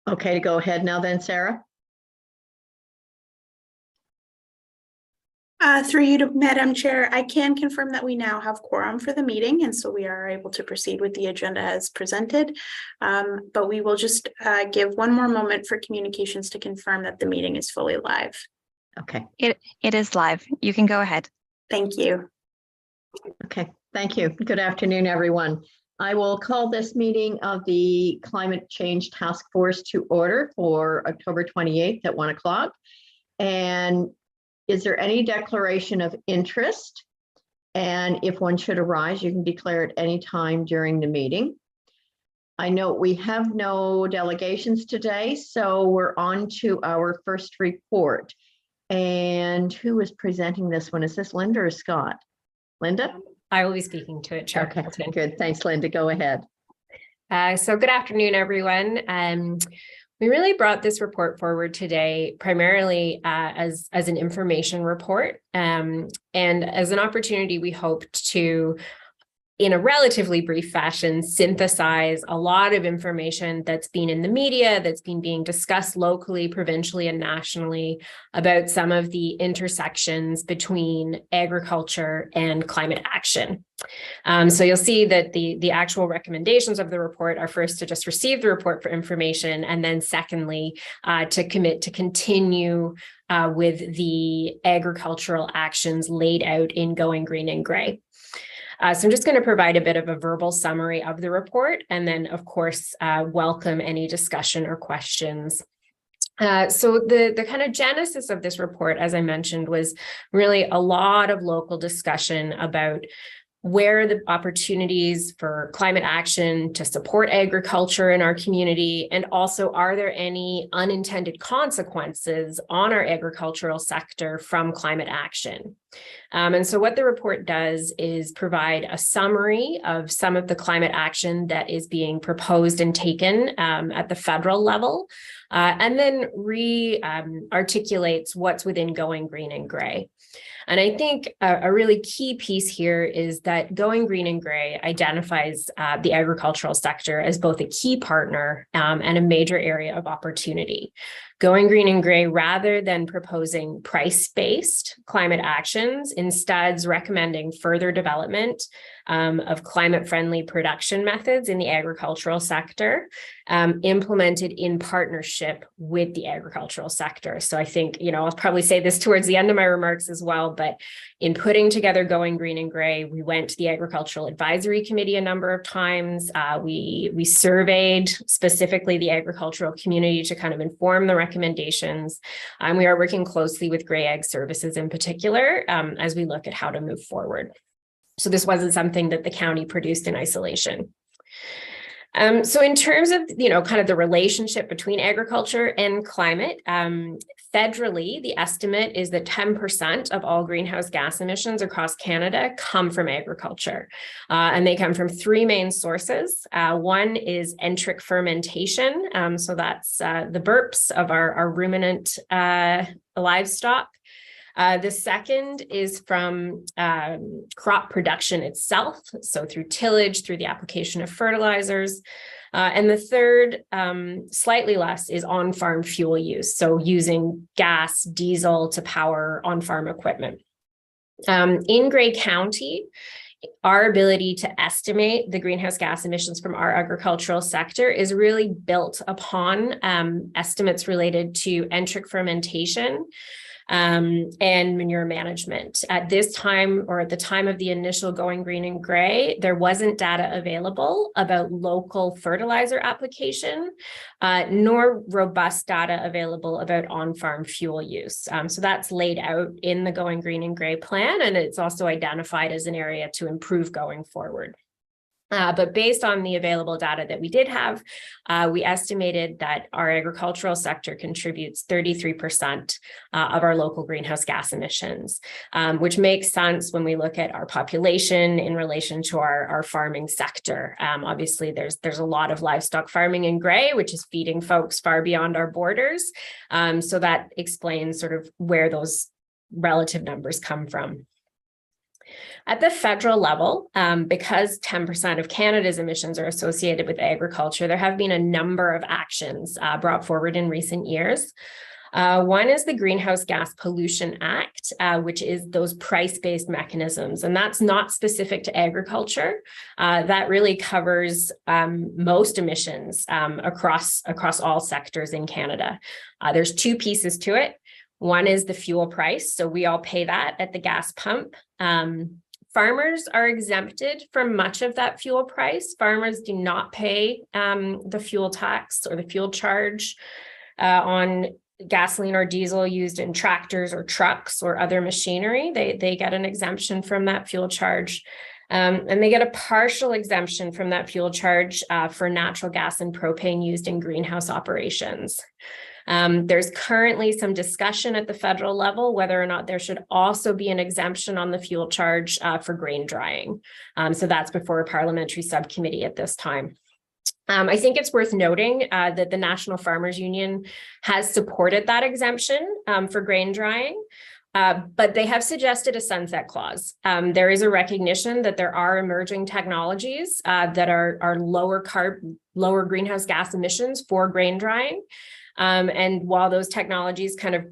Okay to go ahead now then, Sarah? Through you to Madam Chair, I can confirm that we now have quorum for the meeting, and so we are able to proceed with the agenda as presented. But we will just give one more moment for communications to confirm that the meeting is fully live. Okay. It is live. You can go ahead. Thank you. Okay, thank you. Good afternoon, everyone. I will call this meeting of the Climate Change Task Force to order for October 28th at 1 o'clock. And is there any declaration of interest? And if one should arise, you can declare at any time during the meeting. I know we have no delegations today, so we're on to our first report. And who is presenting this one? Is this Linda or Scott? Linda? I will be speaking to it, Chair. Okay, good. Thanks, Linda. Go ahead. So good afternoon, everyone. We really brought this report forward today primarily as an information report and as an opportunity we hoped to, in a relatively brief fashion, synthesize a lot of information that's been in the media, that's been being discussed locally, provincially, and nationally about some of the intersections between agriculture and climate action. So you'll see that the actual recommendations of the report are first to just receive the report for information, and then secondly, to commit to continue with the agricultural actions laid out in Going Green and Grey. So I'm just going to provide a bit of a verbal summary of the report, and then, of course, welcome any discussion or questions. So the kind of genesis of this report, as I mentioned, was really a lot of local discussion about where are the opportunities for climate action to support agriculture in our community, and also are there any unintended consequences on our agricultural sector from climate action? And so what the report does is provide a summary of some of the climate action that is being proposed and taken at the federal level, and then articulates what's within Going Green and Grey. And I think a really key piece here is that Going Green and Grey identifies the agricultural sector as both a key partner and a major area of opportunity. Going Green and Grey, rather than proposing price-based climate actions, instead is recommending further development of climate-friendly production methods in the agricultural sector, implemented in partnership with the agricultural sector. So I think, I'll probably say this towards the end of my remarks as well, but in putting together Going Green and Grey, we went to the Agricultural Advisory Committee a number of times. We surveyed specifically the agricultural community to kind of inform the recommendations. We are working closely with Grey Ag Services in particular as we look at how to move forward. So this wasn't something that the county produced in isolation. So in terms of, kind of the relationship between agriculture and climate, federally, the estimate is that 10% of all greenhouse gas emissions across Canada come from agriculture. And they come from three main sources. One is enteric fermentation. So that's the burps of our ruminant livestock. The second is from crop production itself, so through tillage, through the application of fertilizers. And the third, slightly less, is on-farm fuel use, so using gas, diesel to power on-farm equipment. In Grey County, our ability to estimate the greenhouse gas emissions from our agricultural sector is really built upon estimates related to enteric fermentation, and manure management. At this time, or at the time of the initial Going Green and Grey, there wasn't data available about local fertilizer application, nor robust data available about on-farm fuel use. So that's laid out in the Going Green and Grey plan, and it's also identified as an area to improve going forward. But based on the available data that we did have, we estimated that our agricultural sector contributes 33% of our local greenhouse gas emissions, which makes sense when we look at our population in relation to our farming sector. Obviously, there's a lot of livestock farming in Grey, which is feeding folks far beyond our borders. So that explains sort of where those relative numbers come from. At the federal level, because 10% of Canada's emissions are associated with agriculture, there have been a number of actions brought forward in recent years. One is the Greenhouse Gas Pollution Act, which is those price-based mechanisms, and that's not specific to agriculture. That really covers most emissions across all sectors in Canada. There's two pieces to it. One is the fuel price, so we all pay that at the gas pump. Farmers are exempted from much of that fuel price. Farmers do not pay the fuel tax or the fuel charge on gasoline or diesel used in tractors or trucks or other machinery. They get an exemption from that fuel charge. And they get a partial exemption from that fuel charge for natural gas and propane used in greenhouse operations. There's currently some discussion at the federal level whether or not there should also be an exemption on the fuel charge for grain drying. So that's before a parliamentary subcommittee at this time. I think it's worth noting that the National Farmers Union has supported that exemption for grain drying. But they have suggested a sunset clause. There is a recognition that there are emerging technologies that are lower greenhouse gas emissions for grain drying. And while those technologies kind of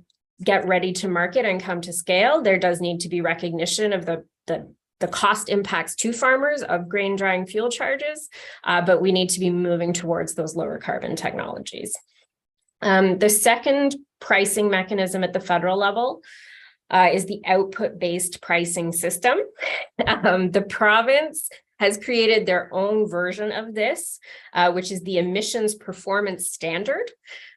get ready to market and come to scale, there does need to be recognition of the cost impacts to farmers of grain drying fuel charges, but we need to be moving towards those lower carbon technologies. The second pricing mechanism at the federal level is the output-based pricing system. The province has created their own version of this, which is the Emissions Performance Standard,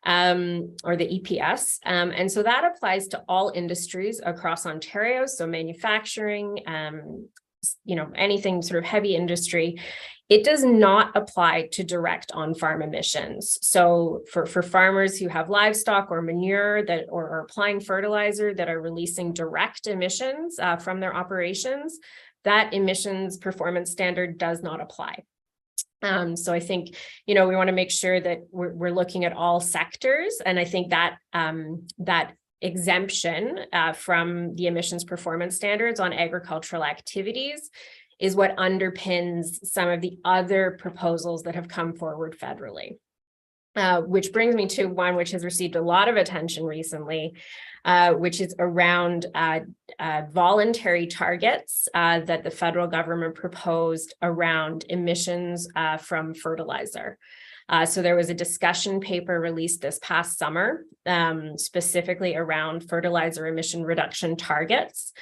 or the EPS. And so that applies to all industries across Ontario, so manufacturing, anything sort of heavy industry. It does not apply to direct on-farm emissions. So for farmers who have livestock or manure or are applying fertilizer that are releasing direct emissions from their operations, that emissions performance standard does not apply. So I think, we want to make sure that we're looking at all sectors. And I think that that exemption from the emissions performance standards on agricultural activities is what underpins some of the other proposals that have come forward federally. Which brings me to one which has received a lot of attention recently, which is around voluntary targets that the federal government proposed around emissions from fertilizer. So there was a discussion paper released this past summer, specifically around fertilizer emission reduction targets.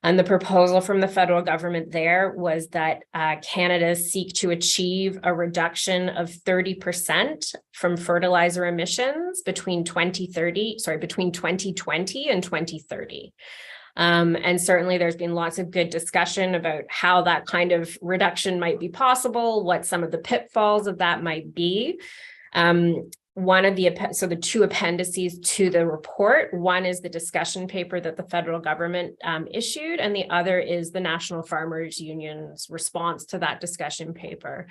And the proposal from the federal government there was that Canada seek to achieve a reduction of 30% from fertilizer emissions between 2020 and 2030. And certainly there's been lots of good discussion about how that kind of reduction might be possible, what some of the pitfalls of that might be. The two appendices to the report, one is the discussion paper that the federal government issued, and the other is the National Farmers Union's response to that discussion paper.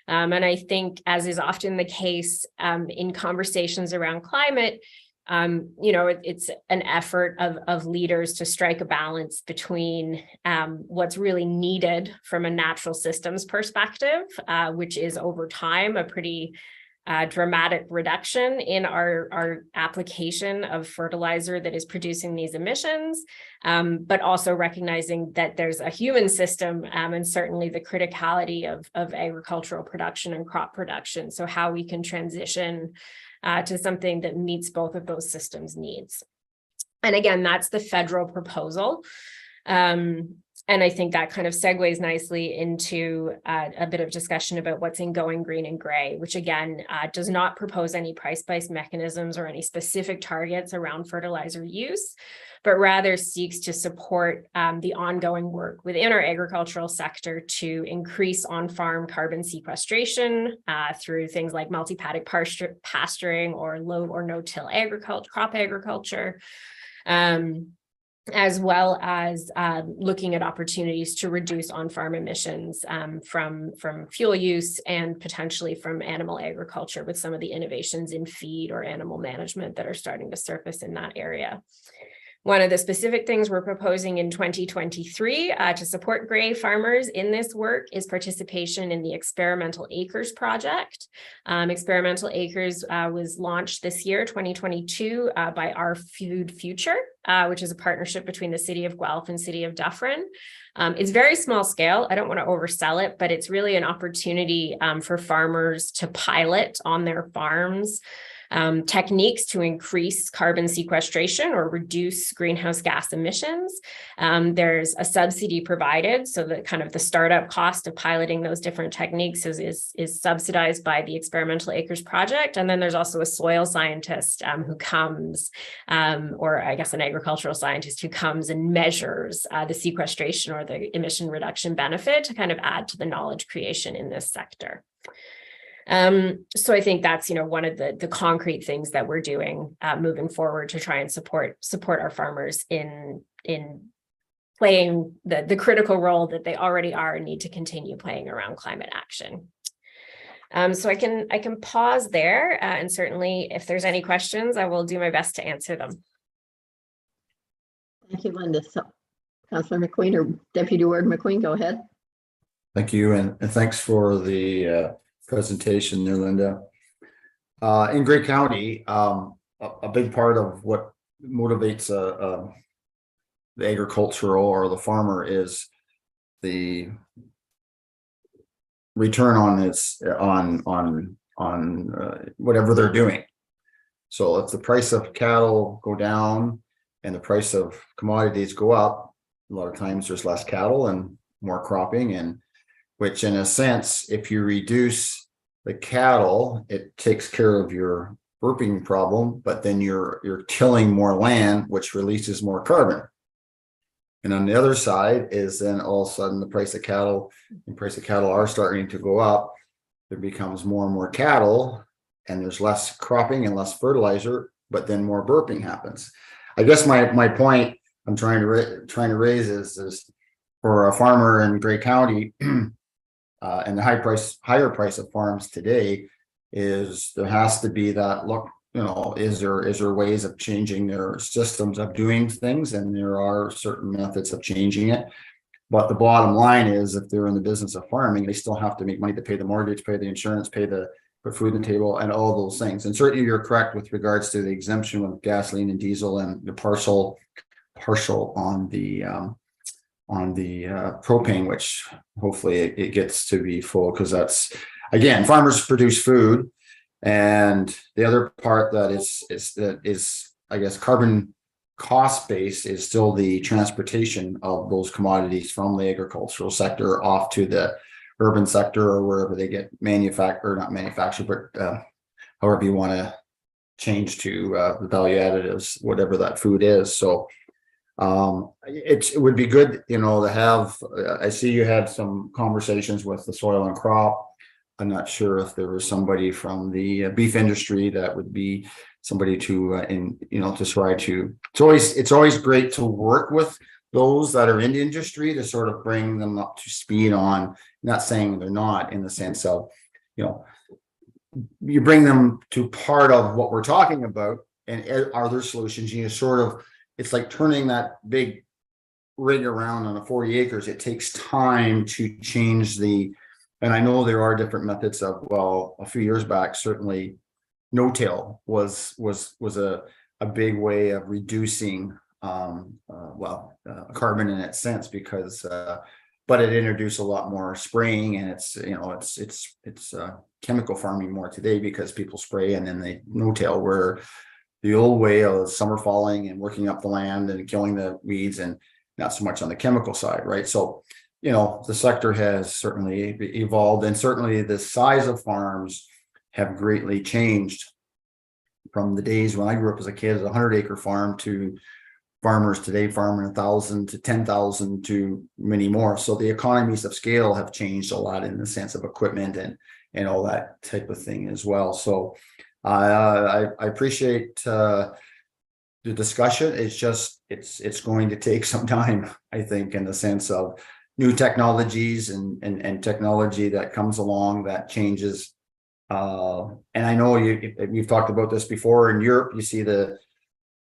And I think, as is often the case in conversations around climate, it's an effort of leaders to strike a balance between what's really needed from a natural systems perspective, which is over time a pretty dramatic reduction in our application of fertilizer that is producing these emissions, but also recognizing that there's a human system and certainly the criticality of agricultural production and crop production. So how we can transition to something that meets both of those systems' needs. And again, that's the federal proposal. And I think that kind of segues nicely into a bit of discussion about what's in Going Green and Grey, which again does not propose any price-based mechanisms or any specific targets around fertilizer use, but rather seeks to support the ongoing work within our agricultural sector to increase on-farm carbon sequestration through things like multi-paddock pasturing or low or no-till agriculture, crop agriculture. As well as looking at opportunities to reduce on-farm emissions from fuel use and potentially from animal agriculture with some of the innovations in feed or animal management that are starting to surface in that area. One of the specific things we're proposing in 2023 to support Gray farmers in this work is participation in the Experimental Acres project. Experimental Acres was launched this year, 2022, by Our Food Future, which is a partnership between the City of Guelph and City of Dufferin. It's very small scale. I don't want to oversell it, but it's really an opportunity for farmers to pilot on their farms techniques to increase carbon sequestration or reduce greenhouse gas emissions. There's a subsidy provided, so that kind of the startup cost of piloting those different techniques is subsidized by the Experimental Acres project. And then there's also a soil scientist who comes, or I guess an agricultural scientist who comes and measures the sequestration or the emission reduction benefit to kind of add to the knowledge creation in this sector. So I think that's, one of the concrete things that we're doing moving forward to try and support our farmers in playing the critical role that they already are and need to continue playing around climate action. So I can pause there, and certainly if there's any questions, I will do my best to answer them. Thank you, Linda. So, Councillor McQueen or Deputy Warden McQueen, go ahead. Thank you, and thanks for the presentation there, Linda. In Grey County, a big part of what motivates the agricultural or the farmer is the return on whatever they're doing. So if the price of cattle go down and the price of commodities go up, a lot of times there's less cattle and more cropping, and which in a sense, if you reduce the cattle, it takes care of your burping problem, but then you're tilling more land, which releases more carbon. And on the other side is then all of a sudden the price of cattle are starting to go up. There becomes more and more cattle, and there's less cropping and less fertilizer, but then more burping happens. I guess my point I'm trying to raise is for a farmer in Grey County. And the higher price of farms today is there has to be that look, is there ways of changing their systems of doing things, and there are certain methods of changing it. But the bottom line is, if they're in the business of farming, they still have to make money to pay the mortgage, pay the insurance, put food on the table, and all those things. And certainly you're correct with regards to the exemption of gasoline and diesel and the partial on the propane, which hopefully it gets to be full, because that's, again, farmers produce food, and the other part that is I guess carbon cost base is still the transportation of those commodities from the agricultural sector off to the urban sector or wherever they get not manufactured, but however you want to change to the value additives, whatever that food is. So it would be good, to have, I see you had some conversations with the Soil and Crop. I'm not sure if there was somebody from the beef industry that would be somebody to try to, it's always great to work with those that are in the industry to sort of bring them up to speed on, not saying they're not, in the sense of, you bring them to part of what we're talking about, and are there solutions? It's like turning that big rig around on a 40 acres. It takes time to change and I know there are different methods of, a few years back, certainly no-till was a big way of reducing carbon in its sense, because but it introduced a lot more spraying, and it's chemical farming more today because people spray and then they no-till, where the old way of summer falling and working up the land and killing the weeds, and not so much on the chemical side, right? So, the sector has certainly evolved, and certainly the size of farms have greatly changed from the days when I grew up as a kid, a 100-acre farm, to farmers today farming 1,000 to 10,000 to many more. So the economies of scale have changed a lot in the sense of equipment and all that type of thing as well. So I appreciate the discussion. It's just it's going to take some time, I think, in the sense of new technologies and technology that comes along that changes. And I know we've talked about this before. In Europe, you see the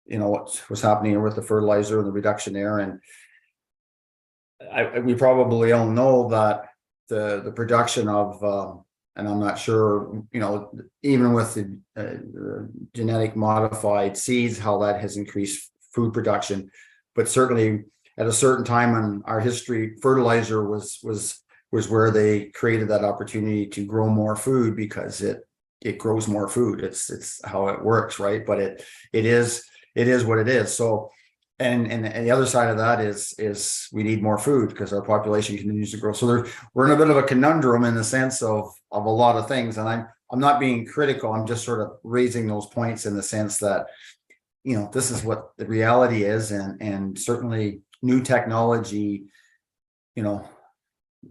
what was happening with the fertilizer and the reduction there. And we probably all know that the production of, and I'm not sure, even with the genetic modified seeds, how that has increased food production, but certainly at a certain time in our history, fertilizer was where they created that opportunity to grow more food, because it grows more food. It's how it works, right? But it is what it is. So, and the other side of that is we need more food because our population continues to grow. So we're in a bit of a conundrum in the sense of a lot of things. And I'm not being critical. I'm just sort of raising those points in the sense that, this is what the reality is, and certainly new technology,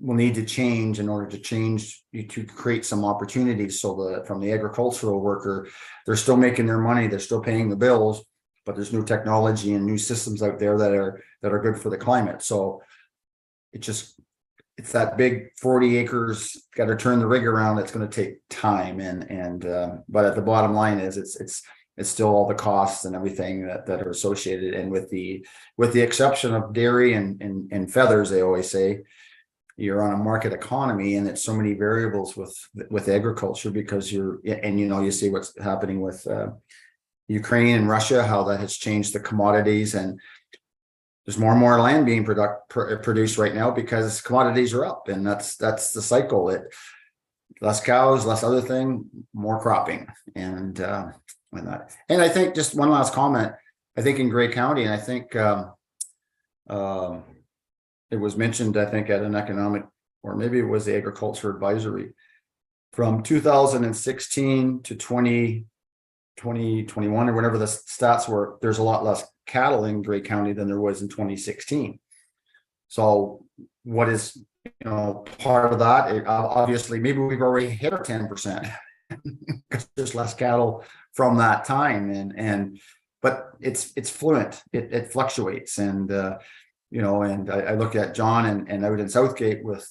will need to change in order to create some opportunities. So from the agricultural worker, they're still making their money, they're still paying the bills, but there's new technology and new systems out there that are good for the climate. So it's that big 40 acres, got to turn the rig around. It's going to take time. But at the bottom line is it's still all the costs and everything that are associated. And with the exception of dairy and feathers, they always say, you're on a market economy, and it's so many variables with agriculture, because you see what's happening with Ukraine and Russia, how that has changed the commodities, and there's more and more land being produced right now because commodities are up, and that's the cycle. Less cows, less other thing, more cropping, and I think, just one last comment, I think in Grey County, and I think it was mentioned, I think, at an economic, or maybe it was the agriculture advisory, from 2016 to 2021 or whatever the stats were, there's a lot less cattle in Grey County than there was in 2016. So what is, part of that? Obviously, maybe we've already hit our 10% because there's less cattle from that time, but it's fluent, it fluctuates, and and I look at John and out in Southgate with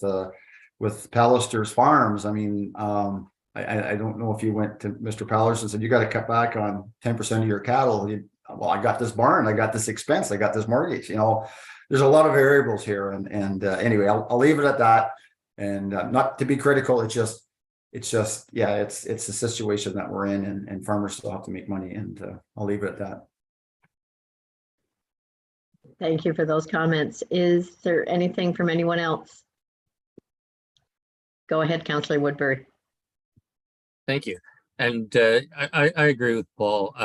Pallister's Farms. I mean, I don't know if you went to Mr. Pallister and said, you got to cut back on 10% of your cattle. Well, I got this barn, I got this expense, I got this mortgage. There's a lot of variables here, and anyway, I'll leave it at that. And not to be critical, it's just yeah, it's a situation that we're in, and farmers still have to make money, and I'll leave it at that. Thank you for those comments. Is there anything from anyone else? Go ahead, Councillor Woodbury. Thank you. And I agree with Paul.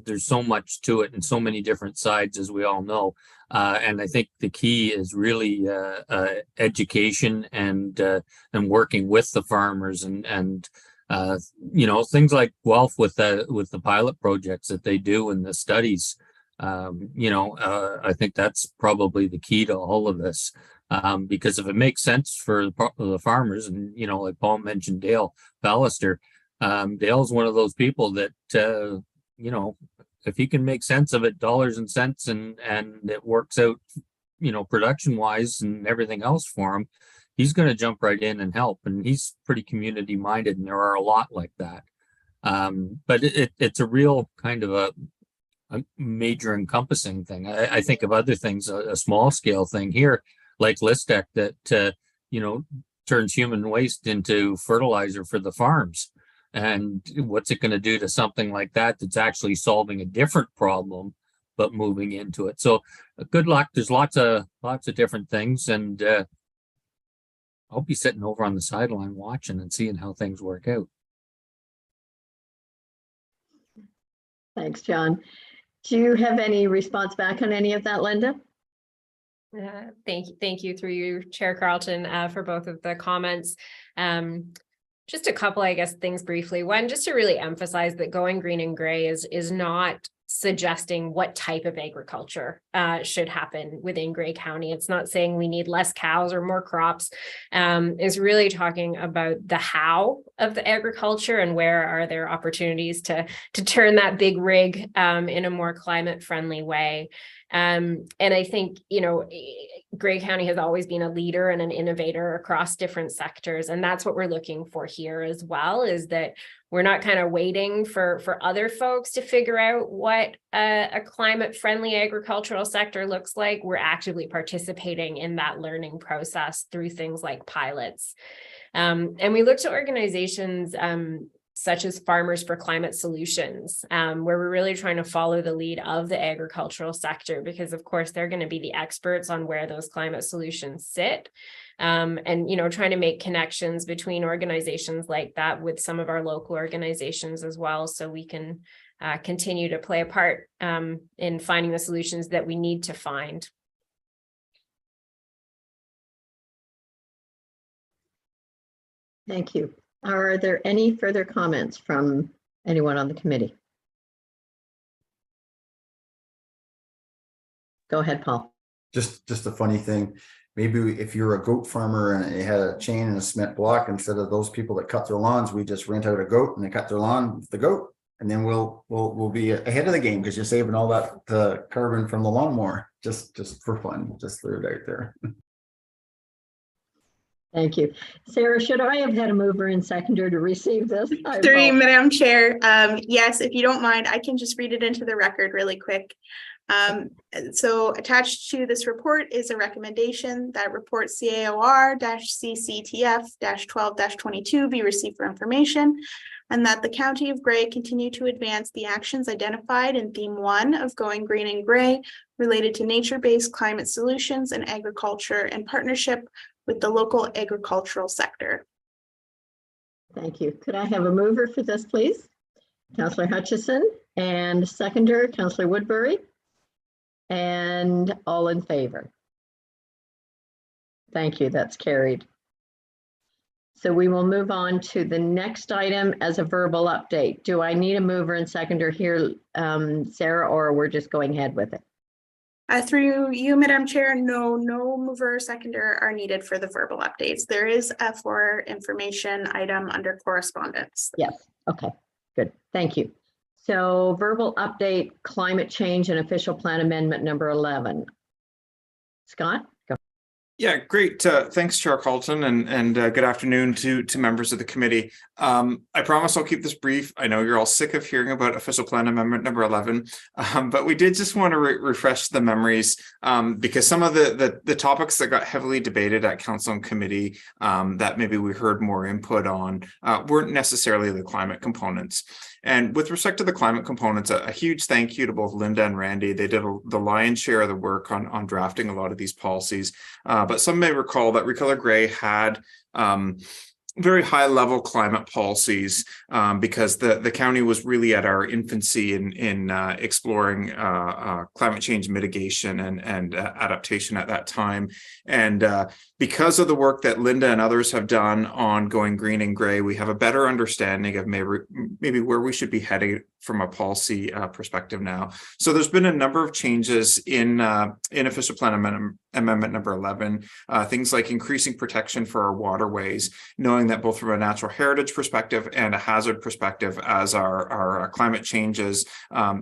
There's so much to it and so many different sides, as we all know. And I think the key is really education and working with the farmers and things like Guelph with the pilot projects that they do and the studies. I think that's probably the key to all of this, because if it makes sense for the farmers, and like Paul mentioned, Dale Pallister, Dale's one of those people that if he can make sense of it, dollars and cents, and it works out, production wise and everything else for him, he's going to jump right in and help. And he's pretty community minded, and there are a lot like that. But it's a real kind of a major encompassing thing. I think of other things, a small scale thing here, like Listec, that turns human waste into fertilizer for the farms. And what's it going to do to something like that that's actually solving a different problem, but moving into it? So good luck. There's lots of different things, and I'll be sitting over on the sideline watching and seeing how things work out. Thanks, John. Do you have any response back on any of that, Linda? Thank you through you, Chair Carlton, for both of the comments. Just a couple, I guess, things briefly. One, just to really emphasize that going green and gray is not suggesting what type of agriculture should happen within Grey County. It's not saying we need less cows or more crops. It's really talking about the how of the agriculture, and where are there opportunities to turn that big rig in a more climate friendly way. And I think, you know, Grey County has always been a leader and an innovator across different sectors. And that's what we're looking for here as well, is that we're not kind of waiting for other folks to figure out what a climate friendly agricultural sector looks like. We're actively participating in that learning process through things like pilots. And we look to organizations such as Farmers for Climate Solutions, where we're really trying to follow the lead of the agricultural sector, because of course they're going to be the experts on where those climate solutions sit. And, you know, trying to make connections between organizations like that with some of our local organizations as well, so we can continue to play a part in finding the solutions that we need to find. Thank you. Are there any further comments from anyone on the committee? Go ahead, Paul. Just a funny thing. Maybe if you're a goat farmer and you had a chain and a cement block, instead of those people that cut their lawns, we just rent out a goat and they cut their lawn with the goat, and then we'll be ahead of the game because you're saving all that carbon from the lawnmower. Just for fun. Just threw it out there. Thank you. Sarah, should I have had a mover and seconder to receive this? Through Madam Chair, yes, if you don't mind, I can just read it into the record really quick. So attached to this report is a recommendation that report CAOR-CCTF-12-22 be received for information, and that the County of Grey continue to advance the actions identified in theme 1 of Going Green and Grey related to nature-based climate solutions and agriculture in partnership with the local agricultural sector. Thank you. Could I have a mover for this, please? Councillor Hutchison, and seconder, Councillor Woodbury, and all in favor. Thank you. That's carried. So we will move on to the next item as a verbal update. Do I need a mover and seconder here, Sarah, or we're just going ahead with it? Through you, Madam Chair, no mover or seconder are needed for the verbal updates. There is a for information item under correspondence. Yes. Okay, good. Thank you. So verbal update, climate change and official plan amendment number 11. Scott, go. Yeah, great. Thanks, Chair Carlton, and good afternoon to members of the committee. I promise I'll keep this brief. I know you're all sick of hearing about official plan amendment number 11, but we did just want to refresh the memories because some of the topics that got heavily debated at council and committee that maybe we heard more input on weren't necessarily the climate components. And with respect to the climate components, a huge thank you to both Linda and Randy. They did the lion's share of the work on drafting a lot of these policies. But some may recall that Recolor Grey had very high level climate policies because the county was really at our infancy in exploring climate change mitigation and adaptation at that time. And because of the work that Linda and others have done on Going Green and Grey, we have a better understanding of maybe where we should be heading from a policy perspective now. So there's been a number of changes in official plan amendment number 11, things like increasing protection for our waterways, knowing that both from a natural heritage perspective and a hazard perspective, as our climate changes,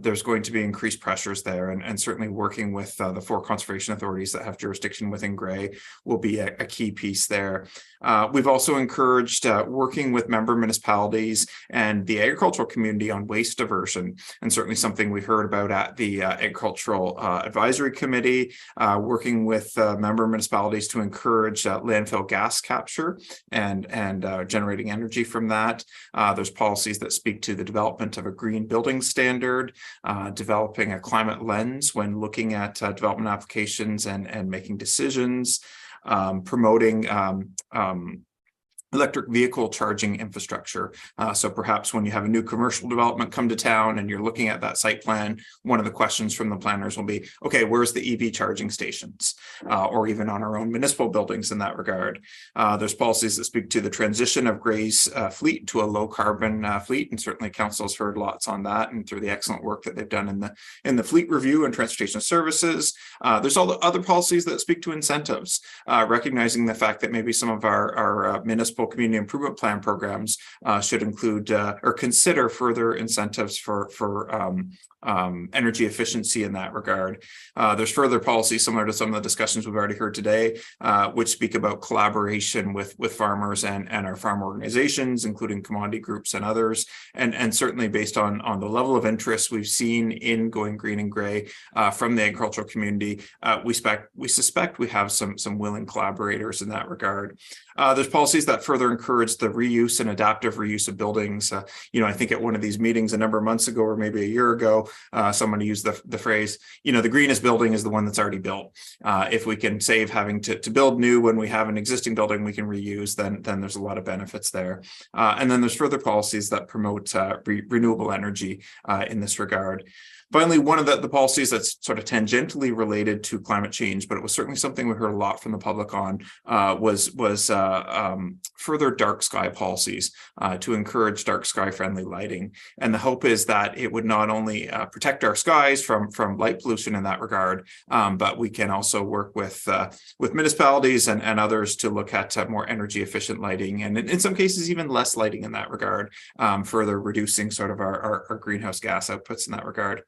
there's going to be increased pressures there, and certainly working with the 4 conservation authorities that have jurisdiction within Grey will be a key piece there. We've also encouraged working with member municipalities and the agricultural community on waste diversion, and certainly something we heard about at the Agricultural Advisory Committee, working with member municipalities to encourage landfill gas capture and generating energy from that. There's policies that speak to the development of a green building standard, developing a climate lens when looking at development applications and making decisions, promoting electric vehicle charging infrastructure. So perhaps when you have a new commercial development come to town and you're looking at that site plan, one of the questions from the planners will be, okay, where's the EV charging stations? Or even on our own municipal buildings in that regard. There's policies that speak to the transition of Grey's fleet to a low carbon fleet, and certainly council's heard lots on that and through the excellent work that they've done in the fleet review and transportation services. There's all the other policies that speak to incentives, recognizing the fact that maybe some of our municipal municipal community improvement plan programs should include or consider further incentives for energy efficiency in that regard. There's further policies similar to some of the discussions we've already heard today, which speak about collaboration with farmers and our farm organizations, including commodity groups and others. And certainly based on the level of interest we've seen in going green and gray from the agricultural community, we suspect we have some willing collaborators in that regard. There's policies that further encourage the reuse and adaptive reuse of buildings. I think at one of these meetings a number of months ago, or maybe a year ago, someone used the phrase, the greenest building is the one that's already built. If we can save having to build new when we have an existing building we can reuse, then there's a lot of benefits there. And then there's further policies that promote renewable energy in this regard. Finally, one of the policies that's sort of tangentially related to climate change, but it was certainly something we heard a lot from the public on, was further dark sky policies to encourage dark sky friendly lighting. And the hope is that it would not only protect our skies from light pollution in that regard, but we can also work with municipalities and others to look at more energy efficient lighting, and in some cases even less lighting in that regard, further reducing sort of our greenhouse gas outputs in that regard.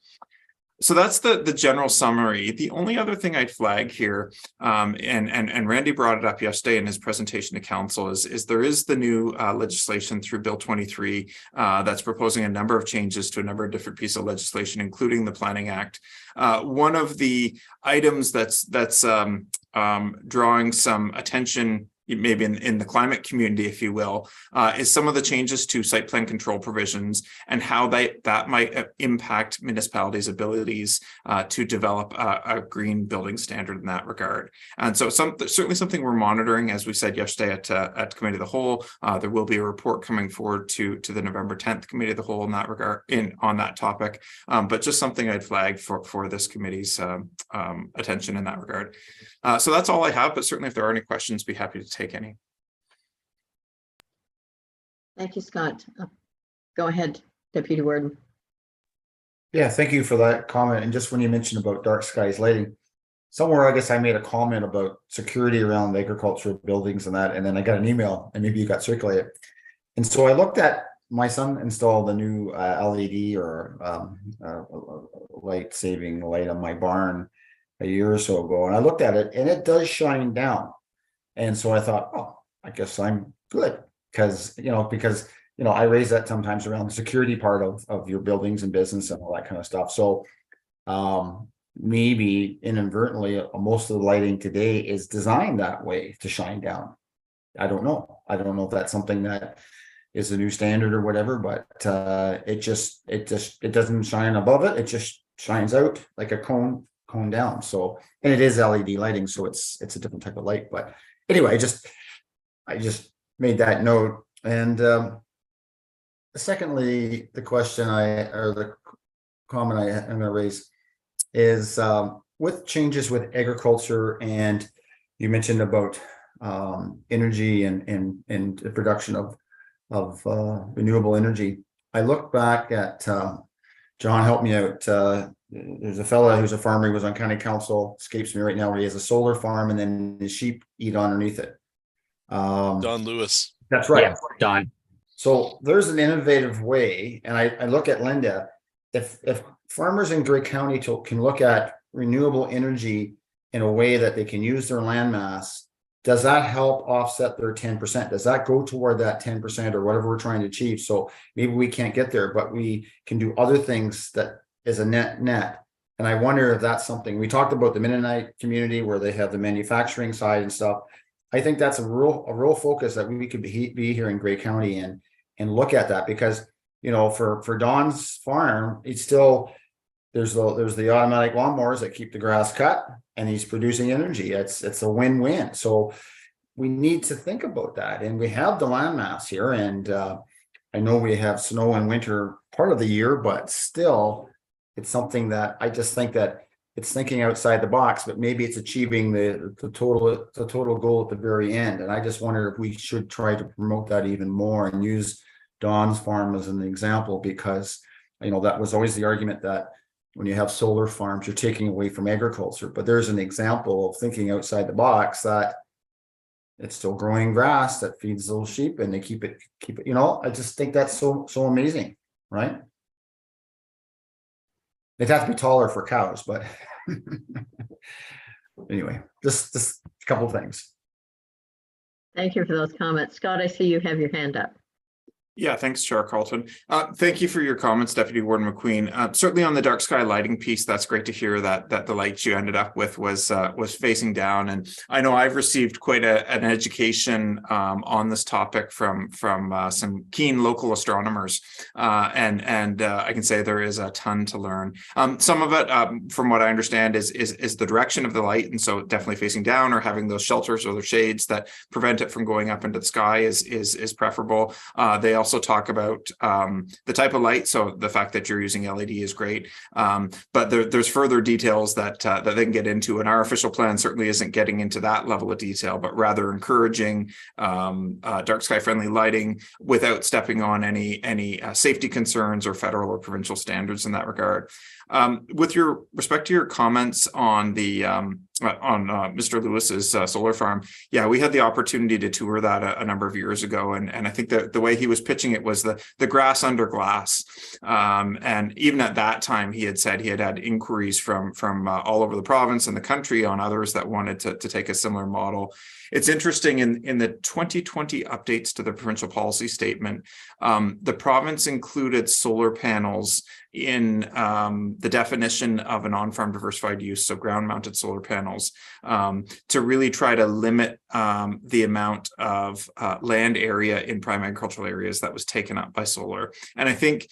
So that's the general summary. The only other thing I'd flag here, and Randy brought it up yesterday in his presentation to council, is there is the new legislation through Bill 23 that's proposing a number of changes to a number of different pieces of legislation, including the Planning Act. One of the items that's drawing some attention, maybe in the climate community, if you will, is some of the changes to site plan control provisions and how that might impact municipalities' abilities to develop a green building standard in that regard. And so certainly something we're monitoring, as we said yesterday at Committee of the Whole. There will be a report coming forward to the November 10th Committee of the Whole in that regard, on that topic, but just something I'd flag for this committee's attention in that regard. So that's all I have, but certainly if there are any questions, be happy to take any. Thank you, Scott. Go ahead, Deputy Warden. Yeah, thank you for that comment. And just when you mentioned about dark skies lighting, somewhere I guess I made a comment about security around agricultural buildings and that, and then I got an email, and maybe you got circulated. And so I looked at, my son installed a new LED or light saving light on my barn a year or so ago, and I looked at it and it does shine down. And so I thought, oh, I guess I'm good, because I raise that sometimes around the security part of your buildings and business and all that kind of stuff. So maybe inadvertently most of the lighting today is designed that way to shine down. I don't know if that's something that is a new standard or whatever, but it doesn't shine above it. It just shines out like a cone down. So, and it is LED lighting, so it's a different type of light. But anyway, I just made that note. And secondly, the comment I'm going to raise is with changes with agriculture, and you mentioned about energy and the production of renewable energy. I look back at John, help me out. There's a fella who's a farmer. He was on county council, escapes me right now, where he has a solar farm and then his sheep eat underneath it. Don Lewis. That's right. Yeah, Don. So there's an innovative way, and I look at Linda. If farmers in Grey County can look at renewable energy in a way that they can use their land mass, does that help offset their 10%? Does that go toward that 10% or whatever we're trying to achieve? So maybe we can't get there, but we can do other things that is a net. And I wonder if that's something. We talked about the Mennonite community where they have the manufacturing side and stuff. I think that's a real focus that we could be here in Grey County and look at that, because for Don's farm, it's still there's the automatic lawnmowers that keep the grass cut, and he's producing energy. It's a win-win. So we need to think about that, and we have the landmass here, and I know we have snow in winter part of the year, but still it's something that I just think that it's thinking outside the box, but maybe it's achieving the total goal at the very end. And I just wonder if we should try to promote that even more and use Don's farm as an example, because that was always the argument that when you have solar farms, you're taking away from agriculture. But there's an example of thinking outside the box that it's still growing grass that feeds those sheep and they keep it, you know, I just think that's so amazing, right? They'd have to be taller for cows, but anyway, just a couple of things. Thank you for those comments. Scott, I see you have your hand up. Yeah, thanks, Chair Carlton. Thank you for your comments, Deputy Warden McQueen. Certainly on the dark sky lighting piece, that's great to hear that the light you ended up with was facing down. And I know I've received quite an education on this topic from some keen local astronomers, and I can say there is a ton to learn. Some of it, from what I understand, is the direction of the light, and so definitely facing down or having those shelters or the shades that prevent it from going up into the sky is preferable. They also talk about the type of light, so the fact that you're using LED is great, but there's further details that they can get into, and our official plan certainly isn't getting into that level of detail, but rather encouraging dark sky friendly lighting without stepping on any safety concerns or federal or provincial standards in that regard. With your respect to your comments on the Mr. Lewis's solar farm, yeah, we had the opportunity to tour that a number of years ago, and I think that the way he was pitching it was the grass under glass, and even at that time he had said he had inquiries from all over the province and the country on others that wanted to take a similar model. It's interesting in the 2020 updates to the provincial policy statement, the province included solar panels in the definition of an on-farm diversified use, so ground-mounted solar panels, to really try to limit the amount of land area in prime agricultural areas that was taken up by solar. And I think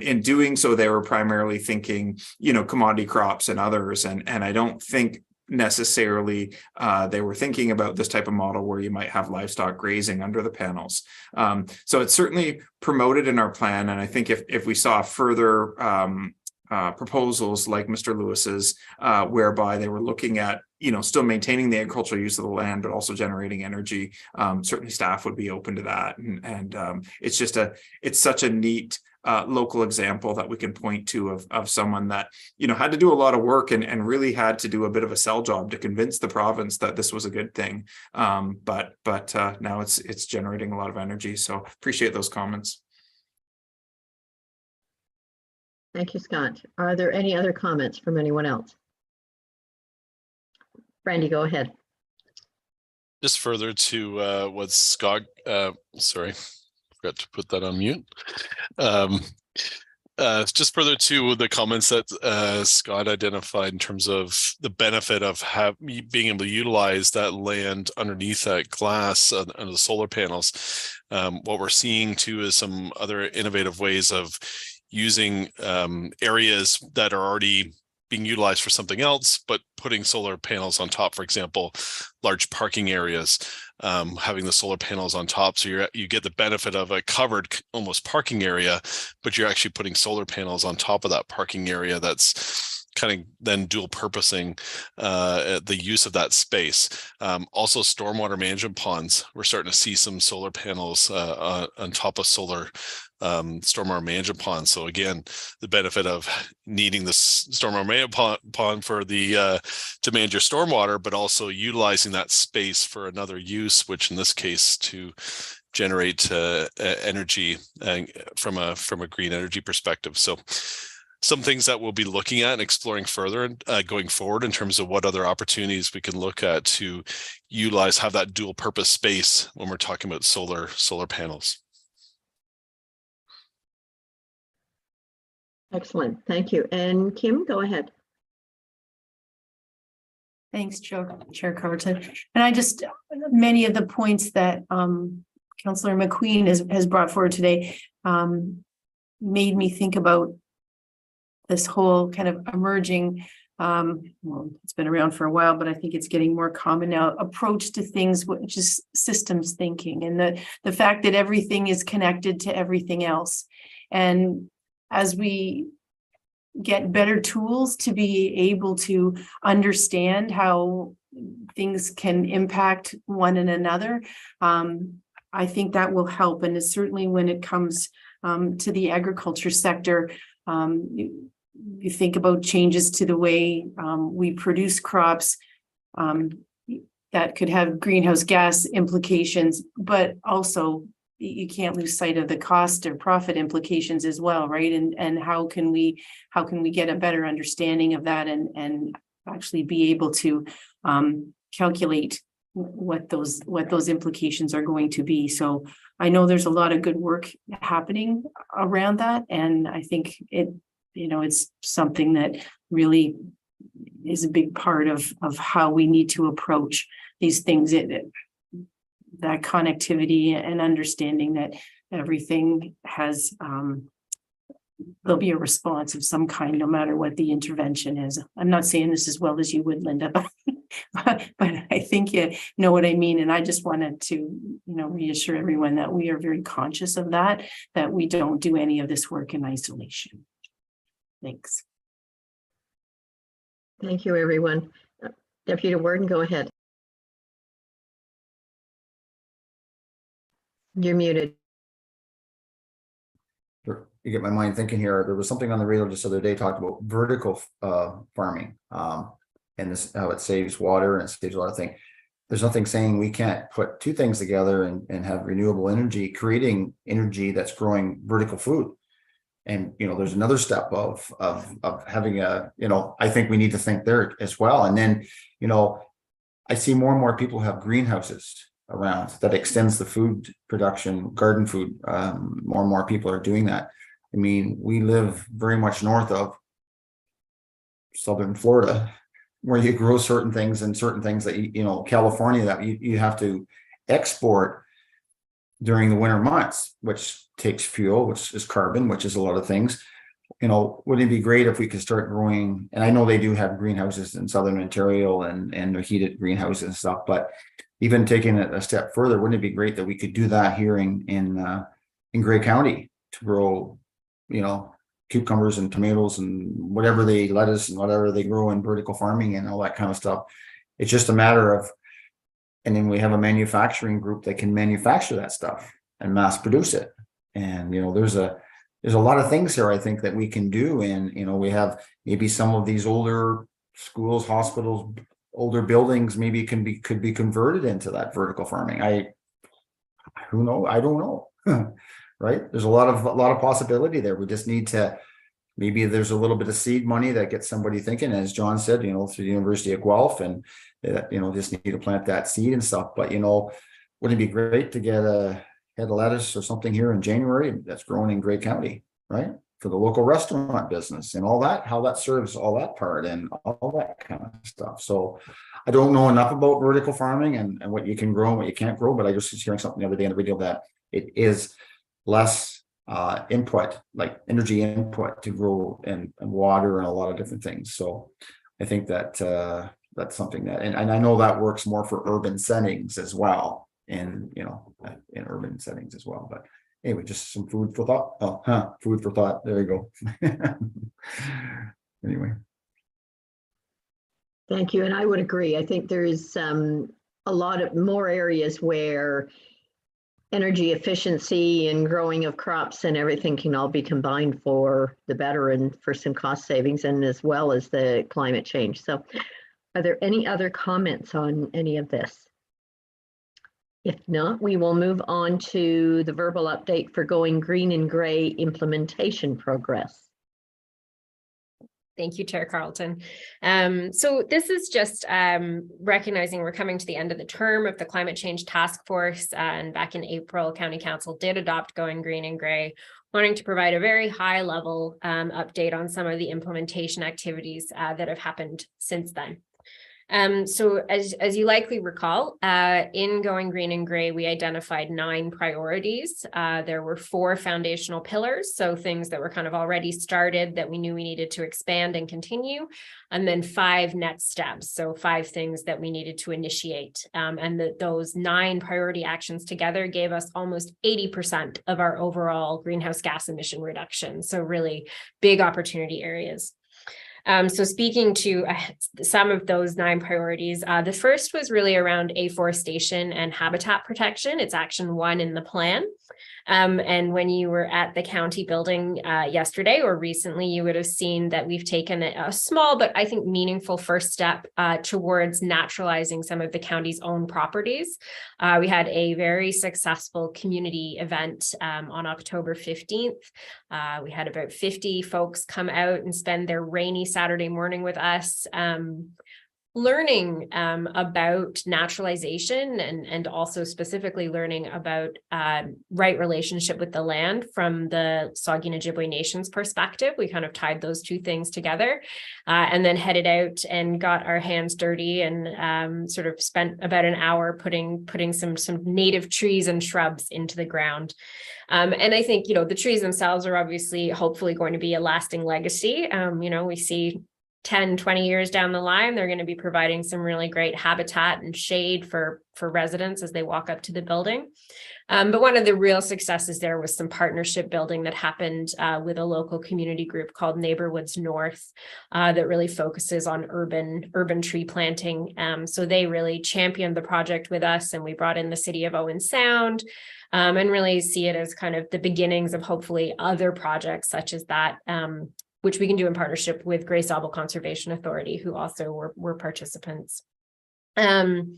in doing so, they were primarily thinking, you know, commodity crops and others, and I don't think necessarily they were thinking about this type of model where you might have livestock grazing under the panels. So it's certainly promoted in our plan, and I think if we saw further proposals like Mr. Lewis's, whereby they were looking at, you know, still maintaining the agricultural use of the land, but also generating energy, certainly staff would be open to that. And it's such a neat local example that we can point to of someone that, you know, had to do a lot of work and really had to do a bit of a sell job to convince the province that this was a good thing. But now it's generating a lot of energy. So appreciate those comments. Thank you, Scott. Are there any other comments from anyone else? Brandy, go ahead. Just further to what Scott, sorry, forgot to put that on mute. Just further to the comments that Scott identified in terms of the benefit of being able to utilize that land underneath that glass under the solar panels. What we're seeing too is some other innovative ways of using areas that are already being utilized for something else, but putting solar panels on top. For example, large parking areas, having the solar panels on top, so you get the benefit of a covered almost parking area, but you're actually putting solar panels on top of that parking area. That's kind of then dual purposing the use of that space. Also, stormwater management ponds. We're starting to see some solar panels on top of solar stormwater management pond. So again, the benefit of needing the stormwater management pond for the to manage your stormwater, but also utilizing that space for another use, which in this case to generate energy from a green energy perspective. So some things that we'll be looking at and exploring further going forward in terms of what other opportunities we can look at to utilize, have that dual purpose space when we're talking about solar panels. Excellent. Thank you. And Kim, go ahead. Thanks, Chair Carlton. And I just, many of the points that Councillor McQueen has brought forward today made me think about this whole kind of emerging, well, it's been around for a while, but I think it's getting more common now, approach to things, which is systems thinking, and the fact that everything is connected to everything else. And as we get better tools to be able to understand how things can impact one and another, I think that will help. And it's certainly when it comes to the agriculture sector, you think about changes to the way we produce crops. that could have greenhouse gas implications, but also you can't lose sight of the cost or profit implications as well, right? And how can we get a better understanding of that and actually be able to calculate what those implications are going to be. So I know there's a lot of good work happening around that, and I think it's something that really is a big part of how we need to approach these things. That connectivity and understanding that everything has there'll be a response of some kind, no matter what the intervention is. I'm not saying this as well as you would, Linda, but I think you know what I mean. And I just wanted to, reassure everyone that we are very conscious of that we don't do any of this work in isolation. Thanks. Thank you, everyone. Deputy Warden, go ahead. You're muted. You get my mind thinking here. There was something on the radio just the other day talked about vertical farming, and this how it saves water and it saves a lot of things. There's nothing saying we can't put two things together and have renewable energy, creating energy that's growing vertical food. And there's another step of having I think we need to think there as well. And then I see more and more people have greenhouses around that extends the food production, garden food. More and more people are doing that. I mean, we live very much north of southern Florida, where you grow certain things and certain things that California that you have to export during the winter months, which takes fuel, which is carbon, which is a lot of things. Wouldn't it be great if we could start growing? And I know they do have greenhouses in southern Ontario and they're heated greenhouses and stuff, but even taking it a step further, wouldn't it be great that we could do that here in Grey County to grow, cucumbers and tomatoes and lettuce and whatever they grow in vertical farming and all that kind of stuff. It's just a matter of, and then we have a manufacturing group that can manufacture that stuff and mass produce it. And there's a lot of things here I think that we can do. And we have maybe some of these older schools, hospitals, older buildings maybe could be converted into that vertical farming. I don't know. Right? There's a lot of possibility there. We just need to, maybe there's a little bit of seed money that gets somebody thinking, as John said, through the University of Guelph, and just need to plant that seed and stuff. But wouldn't it be great to get a head of lettuce or something here in January that's grown in Grey County, right? For the local restaurant business and all that, how that serves all that part and all that kind of stuff. So I don't know enough about vertical farming and what you can grow and what you can't grow, but I just was hearing something the other day in the video that it is less input, like energy input to grow and water and a lot of different things. So I think that that's something that, and I know that works more for urban settings as well, in urban settings as well. But anyway, just some food for thought. Food for thought. There you go. Anyway. Thank you. And I would agree. I think there is a lot of more areas where energy efficiency and growing of crops and everything can all be combined for the better and for some cost savings, and as well as the climate change. So are there any other comments on any of this? If not, we will move on to the verbal update for Going Green and Grey implementation progress. Thank you, Chair Carleton. So this is just recognizing we're coming to the end of the term of the Climate Change Task Force, and back in April, County Council did adopt Going Green and Grey, wanting to provide a very high level update on some of the implementation activities that have happened since then. So as you likely recall, in Going Green and Grey, we identified 9 priorities. There were 4 foundational pillars, so things that were kind of already started that we knew we needed to expand and continue, and then 5 next steps, so 5 things that we needed to initiate. And those 9 priority actions together gave us almost 80% of our overall greenhouse gas emission reduction, so really big opportunity areas. So speaking to some of those 9 priorities, the first was really around afforestation and habitat protection. It's action 1 in the plan. And when you were at the county building yesterday or recently, you would have seen that we've taken a small, but I think meaningful first step towards naturalizing some of the county's own properties. We had a very successful community event on October 15th. We had about 50 folks come out and spend their rainy Saturday morning with us. Learning about naturalization and also specifically learning about right relationship with the land from the Saugeen Ojibwe Nation's perspective. We kind of tied those two things together and then headed out and got our hands dirty and sort of spent about an hour putting some native trees and shrubs into the ground. And I think, the trees themselves are obviously hopefully going to be a lasting legacy. We see 10, 20 years down the line, they're going to be providing some really great habitat and shade for residents as they walk up to the building. But one of the real successes there was some partnership building that happened with a local community group called Neighborwoods North that really focuses on urban tree planting. So they really championed the project with us, and we brought in the city of Owen Sound and really see it as kind of the beginnings of hopefully other projects such as that. Which we can do in partnership with Grey Sauble Conservation Authority, who also were participants. I've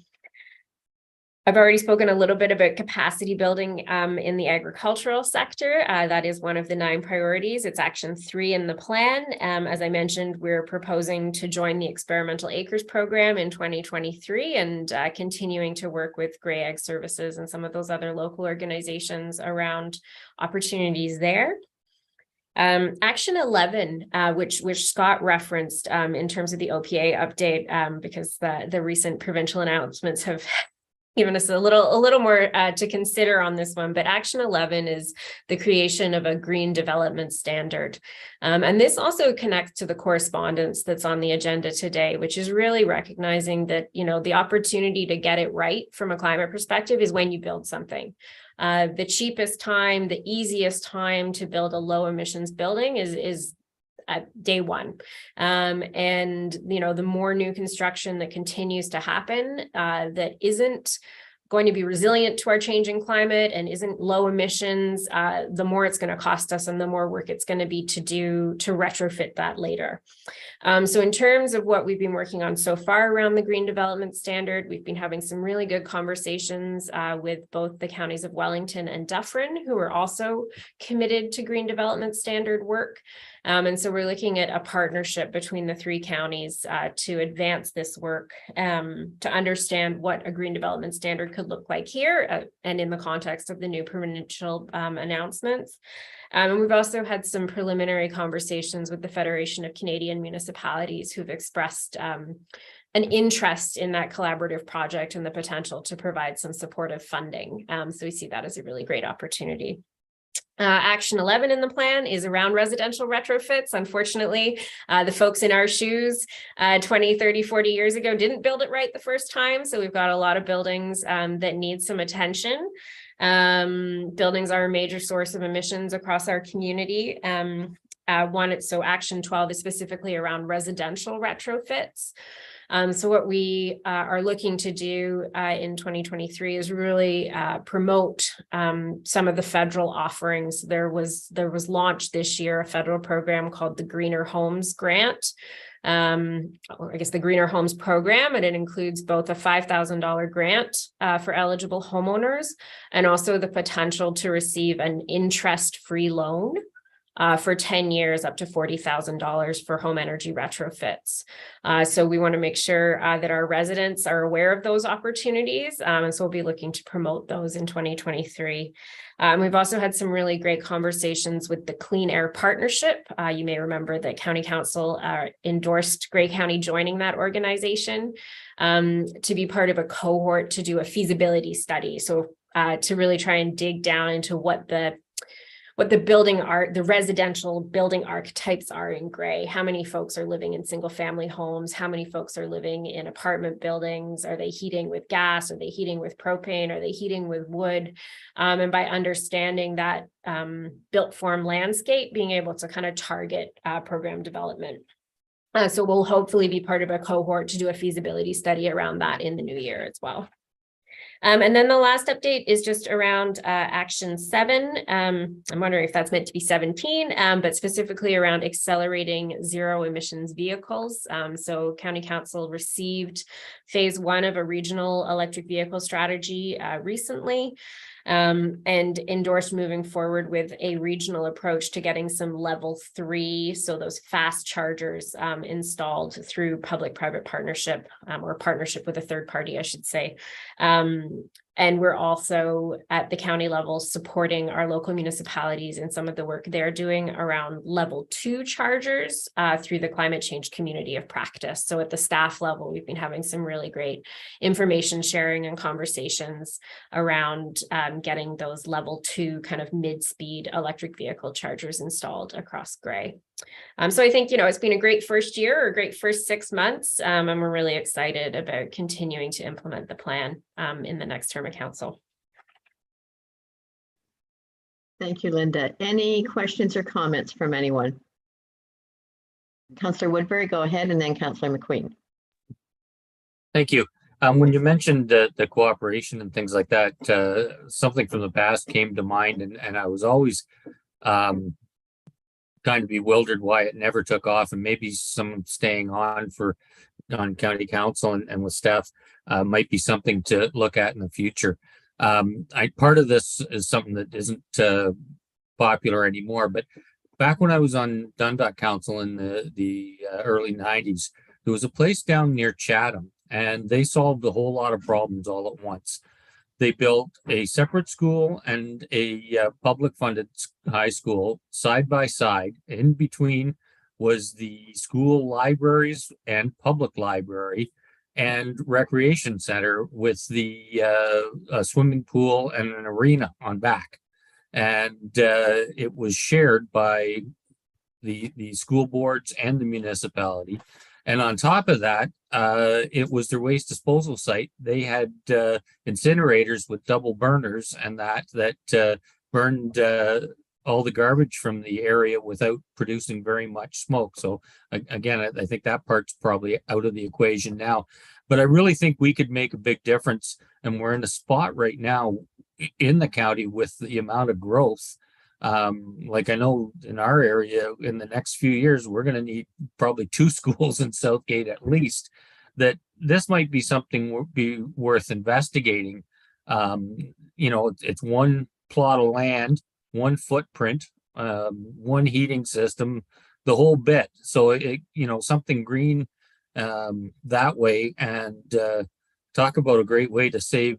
already spoken a little bit about capacity building in the agricultural sector. That is one of the 9 priorities. It's action 3 in the plan. As I mentioned, we're proposing to join the Experimental Acres program in 2023 and continuing to work with Grey Ag Services and some of those other local organizations around opportunities there. Action 11, which Scott referenced in terms of the OPA update, because the recent provincial announcements have given us a little more to consider on this one. But Action 11 is the creation of a green development standard. And this also connects to the correspondence that's on the agenda today, which is really recognizing that, the opportunity to get it right from a climate perspective is when you build something. The cheapest time, the easiest time to build a low emissions building is at day one. And, the more new construction that continues to happen that isn't going to be resilient to our changing climate and isn't low emissions, the more it's going to cost us and the more work it's going to be to retrofit that later. So in terms of what we've been working on so far around the Green Development Standard, we've been having some really good conversations with both the counties of Wellington and Dufferin, who are also committed to Green Development Standard work. And so we're looking at a partnership between the 3 counties to advance this work, to understand what a Green Development Standard could look like here and in the context of the new provincial announcements. And we've also had some preliminary conversations with the Federation of Canadian Municipalities who've expressed an interest in that collaborative project and the potential to provide some supportive funding. So we see that as a really great opportunity. Action 11 in the plan is around residential retrofits. Unfortunately, the folks in our shoes 20, 30, 40 years ago didn't build it right the first time. So we've got a lot of buildings that need some attention. Buildings are a major source of emissions across our community. So Action 12 is specifically around residential retrofits. So what we are looking to do in 2023 is really promote some of the federal offerings. There was launched this year a federal program called the Greener Homes Grant, or I guess the Greener Homes Program, and it includes both a $5,000 grant for eligible homeowners and also the potential to receive an interest-free loan for 10 years, up to $40,000 for home energy retrofits. So we want to make sure that our residents are aware of those opportunities. And so we'll be looking to promote those in 2023. We've also had some really great conversations with the Clean Air Partnership. You may remember that County Council endorsed Grey County joining that organization to be part of a cohort to do a feasibility study. So to really try and dig down into what the residential building archetypes are in Grey. How many folks are living in single family homes? How many folks are living in apartment buildings? Are they heating with gas? Are they heating with propane? Are they heating with wood? And by understanding that built form landscape, being able to kind of target program development. So we'll hopefully be part of a cohort to do a feasibility study around that in the new year as well. And then the last update is just around Action 7. I'm wondering if that's meant to be 17, but specifically around accelerating zero emissions vehicles. So County Council received phase 1 of a regional electric vehicle strategy recently. And endorsed moving forward with a regional approach to getting some level 3, so those fast chargers installed through public-private partnership or partnership with a third party, I should say. And we're also at the county level supporting our local municipalities in some of the work they're doing around level 2 chargers through the climate change community of practice. So at the staff level, we've been having some really great information sharing and conversations around getting those level 2 kind of mid-speed electric vehicle chargers installed across Grey. So I think, it's been a great first year or a great first 6 months, and we're really excited about continuing to implement the plan in the next term of council. Thank you, Linda. Any questions or comments from anyone? Councillor Woodbury, go ahead, and then Councillor McQueen. Thank you. When you mentioned the cooperation and things like that, something from the past came to mind, and I was always kind of bewildered why it never took off, and maybe someone staying on county council and with staff might be something to look at in the future. Part of this is something that isn't popular anymore, but back when I was on Dundalk Council in the early 90s, there was a place down near Chatham, and they solved a whole lot of problems all at once. They built a separate school and a public funded high school side by side. In between was the school libraries and public library and recreation center with the swimming pool and an arena on back. And it was shared by the school boards and the municipality. And on top of that, it was their waste disposal site. They had incinerators with double burners and that burned all the garbage from the area without producing very much smoke. So again, I think that part's probably out of the equation now. But I really think we could make a big difference. And we're in a spot right now in the county with the amount of growth. Like I know in our area, in the next few years, we're going to need probably 2 schools in Southgate at least. That this might be something be worth investigating. It's one plot of land, one footprint, one heating system, the whole bit. So something green that way, and talk about a great way to save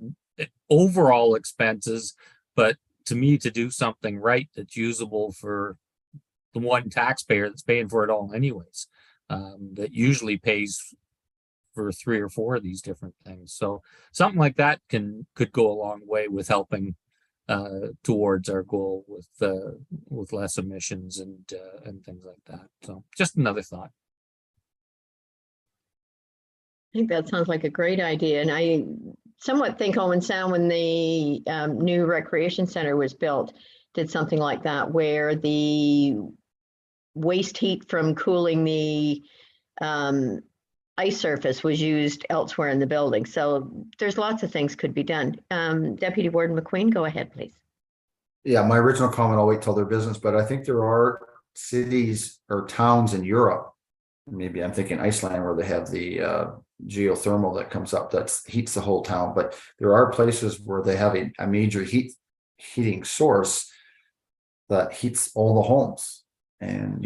overall expenses, but to me, to do something right that's usable for the one taxpayer that's paying for it all anyways, that usually pays for 3 or 4 of these different things. So something like that could go a long way with helping towards our goal with less emissions and things like that. So just another thought. I think that sounds like a great idea. And I somewhat think Owen Sound, when the new recreation center was built, did something like that, where the waste heat from cooling the ice surface was used elsewhere in the building. So there's lots of things could be done. Deputy Warden McQueen, go ahead, please. Yeah, my original comment, I'll wait till their business, but I think there are cities or towns in Europe, maybe I'm thinking Iceland, where they have the geothermal that comes up that heats the whole town. But there are places where they have a major heating source that heats all the homes. And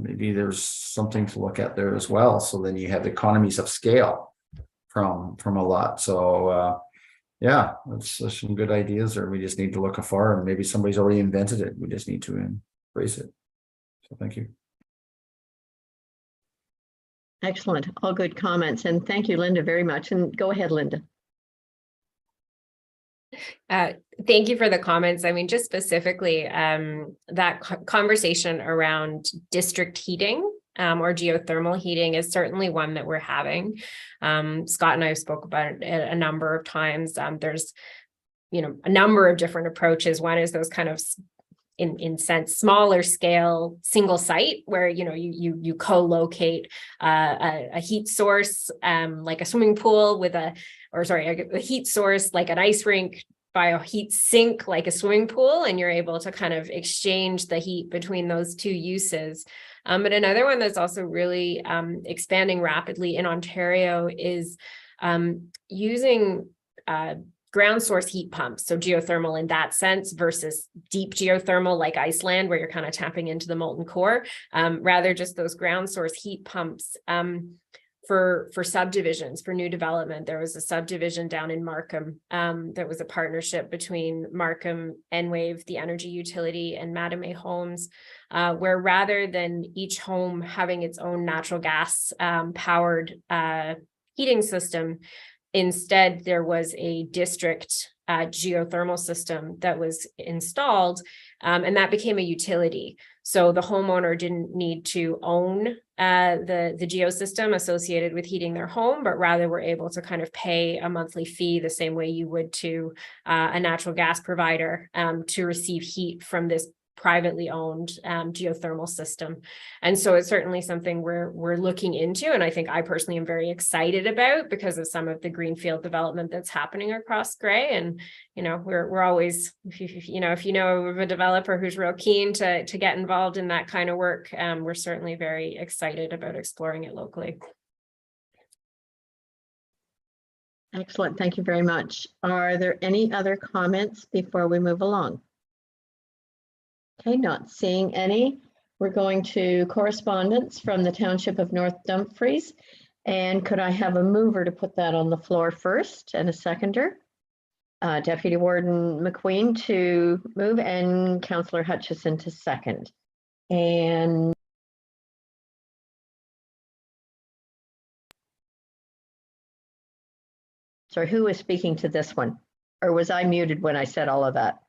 maybe there's something to look at there as well. So then you have economies of scale from a lot. So yeah, that's some good ideas there. We just need to look afar, and maybe somebody's already invented it. We just need to embrace it. So thank you. Excellent. All good comments. And thank you, Linda, very much. And go ahead, Linda. Thank you for the comments. I mean, just specifically that conversation around district heating or geothermal heating is certainly one that we're having. Scott and I have spoke about it a number of times. There's, a number of different approaches. One is those kind of in sense smaller scale single site where you co-locate a heat source like a swimming pool with a heat source like an ice rink by a heat sink like a swimming pool, and you're able to kind of exchange the heat between those two uses. But another one that's also really expanding rapidly in Ontario is using ground source heat pumps, so geothermal in that sense versus deep geothermal like Iceland, where you're kind of tapping into the molten core, rather just those ground source heat pumps for subdivisions, for new development. There was a subdivision down in Markham that was a partnership between Markham, Enwave, the energy utility, and Mattamy Homes, where rather than each home having its own natural gas powered heating system, instead, there was a district geothermal system that was installed, and that became a utility. So the homeowner didn't need to own the geosystem associated with heating their home, but rather were able to kind of pay a monthly fee the same way you would to a natural gas provider to receive heat from this privately owned geothermal system. And so it's certainly something we're looking into, and I think I personally am very excited about because of some of the greenfield development that's happening across Grey. And we're always, if you know of a developer who's real keen to get involved in that kind of work, we're certainly very excited about exploring it locally. Excellent. Thank you very much. Are there any other comments before we move along? Okay, not seeing any. We're going to correspondence from the Township of North Dumfries. And could I have a mover to put that on the floor first and a seconder? Deputy Warden McQueen to move and Councillor Hutchison to second. And sorry, who is speaking to this one? Or was I muted when I said all of that?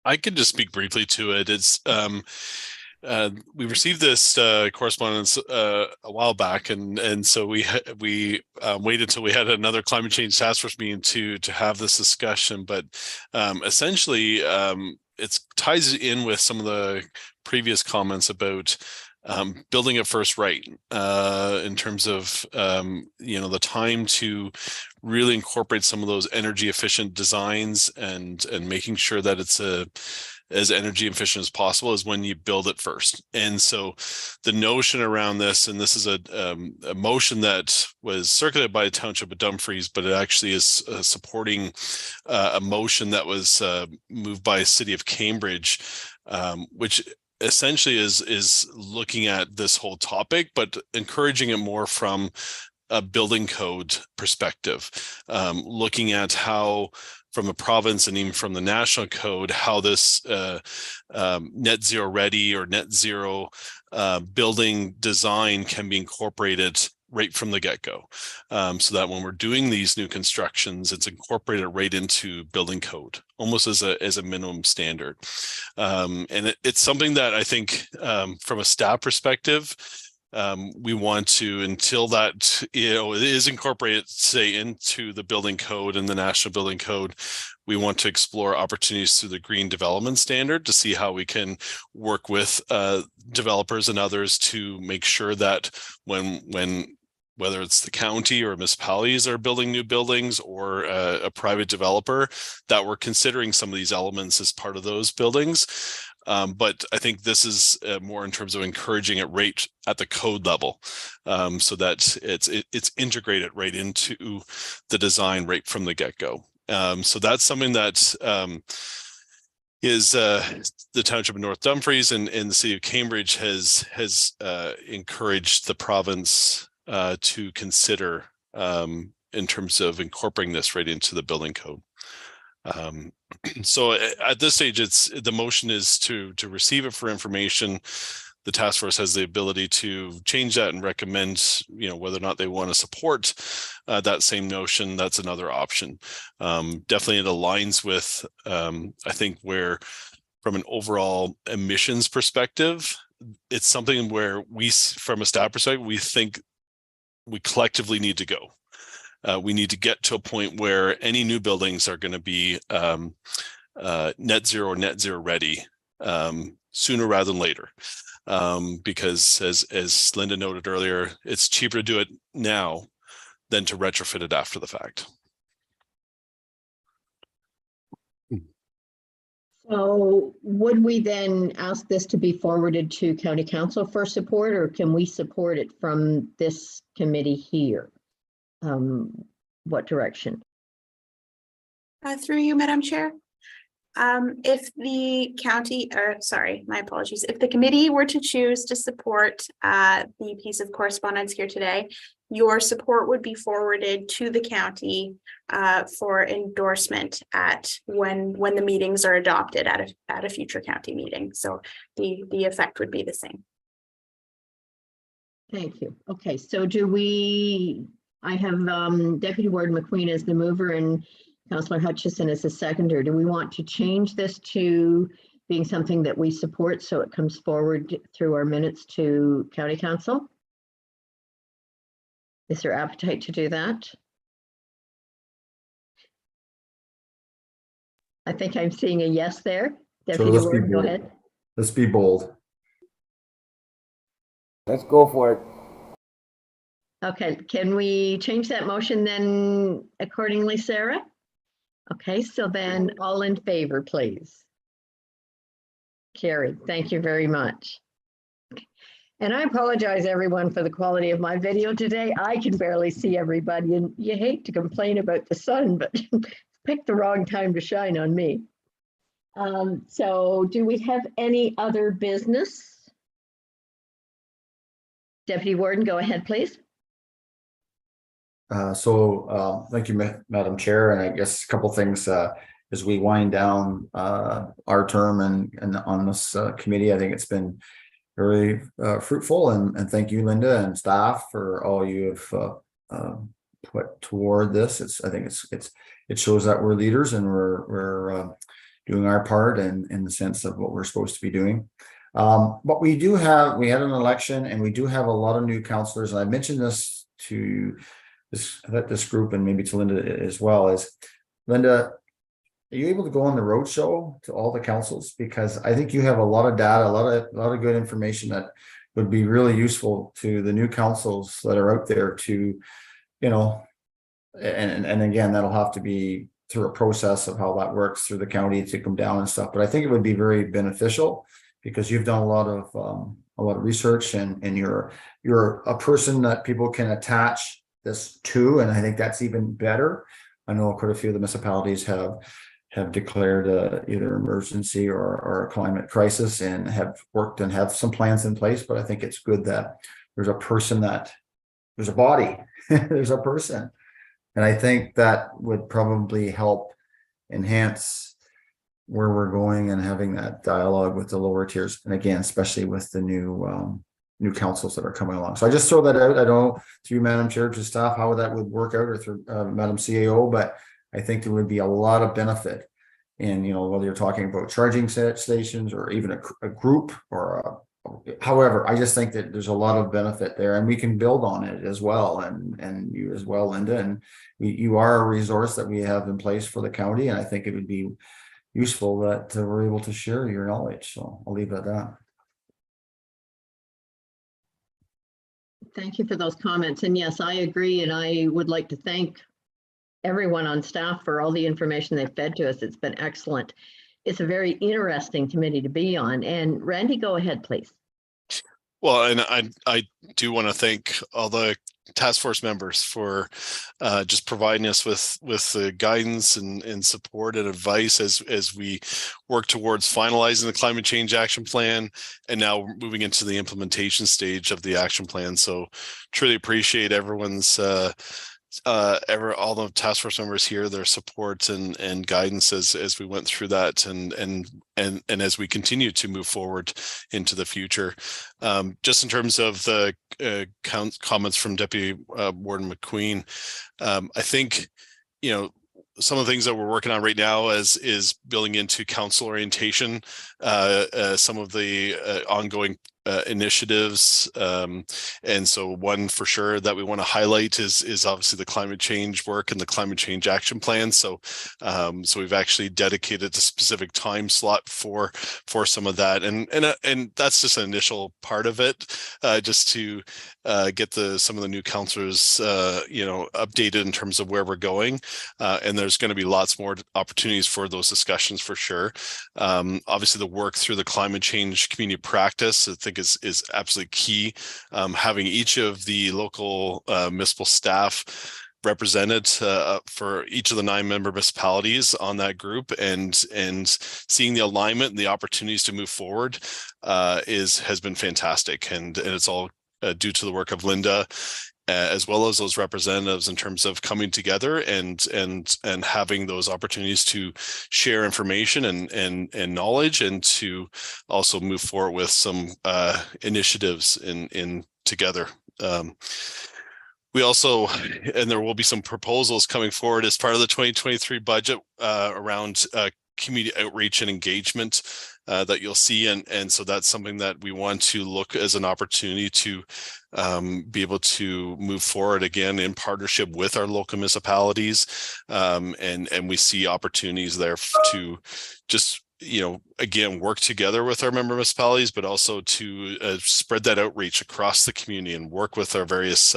I could just speak briefly to it. It's we received this correspondence a while back, and so we waited until we had another climate change task force meeting to have this discussion. But essentially, it ties in with some of the previous comments about building it first right, in terms of the time to really incorporate some of those energy efficient designs and making sure that it's as energy efficient as possible is when you build it first. And so the notion around this, and this is a motion that was circulated by the Township of Dumfries, but it actually is supporting a motion that was moved by the City of Cambridge, which essentially is looking at this whole topic, but encouraging it more from a building code perspective, looking at how from the province and even from the national code, how this net zero ready or net zero building design can be incorporated right from the get-go, so that when we're doing these new constructions, it's incorporated right into building code, almost as a minimum standard. And it's something that I think from a staff perspective, we want to, until that it is incorporated, say, into the building code and the national building code, we want to explore opportunities through the green development standard to see how we can work with developers and others to make sure that when whether it's the county or municipalities are building new buildings or a private developer, that we're considering some of these elements as part of those buildings. But I think this is more in terms of encouraging it right at the code level, so that it's integrated right into the design right from the get-go. So that's something that is the Township of North Dumfries and the City of Cambridge has encouraged the province to consider in terms of incorporating this right into the building code. So at this stage, the motion is to receive it for information. The task force has the ability to change that and recommend, whether or not they want to support that same notion. That's another option. Definitely it aligns with, I think, where from an overall emissions perspective, it's something where we, from a staff perspective, we think we collectively need to go. We need to get to a point where any new buildings are going to be net zero ready sooner rather than later. Because as Linda noted earlier, it's cheaper to do it now than to retrofit it after the fact. So would we then ask this to be forwarded to county council for support, or can we support it from this committee here? What direction? Through you, Madam Chair. If the county, or sorry, my apologies, if the committee were to choose to support the piece of correspondence here today, your support would be forwarded to the county for endorsement at when the meetings are adopted at a future county meeting. So the effect would be the same. Thank you. Okay, so I have Deputy Warden McQueen as the mover and Councillor Hutchison as the seconder. Do we want to change this to being something that we support so it comes forward through our minutes to County Council? Is there appetite to do that? I think I'm seeing a yes there. Deputy let's be Warden, go bold. ahead. Let's be bold. Let's go for it. Okay, can we change that motion then accordingly, Sarah? Okay, so then all in favor, please. Carried. Thank you very much. And I apologize, everyone, for the quality of my video today. I can barely see everybody, and you hate to complain about the sun, but pick the wrong time to shine on me. So do we have any other business? Deputy Warden, go ahead, please. Thank you, Madam Chair, and I guess a couple things as we wind down our term and on this committee. I think it's been very fruitful, and thank you, Linda and staff, for all you have put toward this. I think it shows that we're leaders and we're doing our part in the sense of what we're supposed to be doing. But we had an election, and we do have a lot of new councillors, and I mentioned this to this group and maybe to Linda as well. Is Linda, are you able to go on the roadshow to all the councils? Because I think you have a lot of data, a lot of good information that would be really useful to the new councils that are out there to, and again, that'll have to be through a process of how that works through the county to come down and stuff. But I think it would be very beneficial because you've done a lot of research, and you're a person that people can attach this to, and I think that's even better. I know quite a few of the municipalities have declared either emergency or a climate crisis and have worked and have some plans in place, but I think it's good that there's a body, there's a person. And I think that would probably help enhance where we're going and having that dialogue with the lower tiers. And again, especially with the new councils that are coming along. So I just throw that out. I don't know through Madam Chair to staff how that would work out, or through Madam CAO, but I think there would be a lot of benefit in, whether you're talking about charging stations or even a group or however. I just think that there's a lot of benefit there, and we can build on it as well. And you as well, Linda, and you are a resource that we have in place for the county. And I think it would be useful that we're able to share your knowledge. So I'll leave it at that. Thank you for those comments. And yes, I agree. And I would like to thank everyone on staff for all the information they've fed to us. It's been excellent. It's a very interesting committee to be on. And Randy, go ahead, please. Well, and I do want to thank all the task force members for just providing us with the guidance and support and advice as we work towards finalizing the climate change action plan and now moving into the implementation stage of the action plan. So truly appreciate everyone's all the task force members here, their support and guidance as we went through that and as we continue to move forward into the future. Just in terms of the comments from Deputy Warden McQueen, I think some of the things that we're working on right now is building into council orientation, some of the ongoing initiatives. And so one for sure that we want to highlight is obviously the climate change work and the climate change action plan. So we've actually dedicated a specific time slot for some of that, and that's just an initial part of it, just to get some of the new councillors updated in terms of where we're going, and there's going to be lots more opportunities for those discussions for sure. Obviously the work through the climate change community practice, I think is absolutely key. Having each of the local municipal staff represented for each of the 9 member municipalities on that group, and seeing the alignment and the opportunities to move forward has been fantastic, and it's all due to the work of Linda, as well as those representatives, in terms of coming together and having those opportunities to share information and knowledge, and to also move forward with some initiatives in together. We also, and there will be some proposals coming forward as part of the 2023 budget around community outreach and engagement that you'll see, and so that's something that we want to look as an opportunity to be able to move forward again in partnership with our local municipalities, and we see opportunities there to just again work together with our member municipalities, but also to spread that outreach across the community and work with our various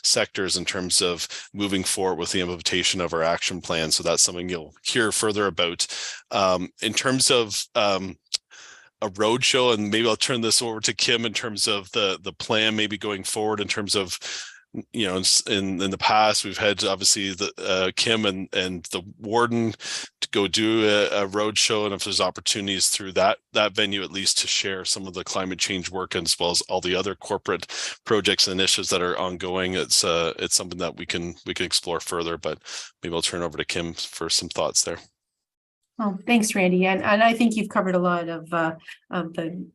sectors in terms of moving forward with the implementation of our action plan. So that's something you'll hear further about. In terms of a roadshow, and maybe I'll turn this over to Kim in terms of the plan maybe going forward, in terms of in the past we've had obviously the Kim and the warden to go do a road show, and if there's opportunities through that venue at least to share some of the climate change work, as well as all the other corporate projects and initiatives that are ongoing, it's something that we can explore further. But maybe I'll turn over to Kim for some thoughts there. Oh, thanks, Randy. And I think you've covered a lot of the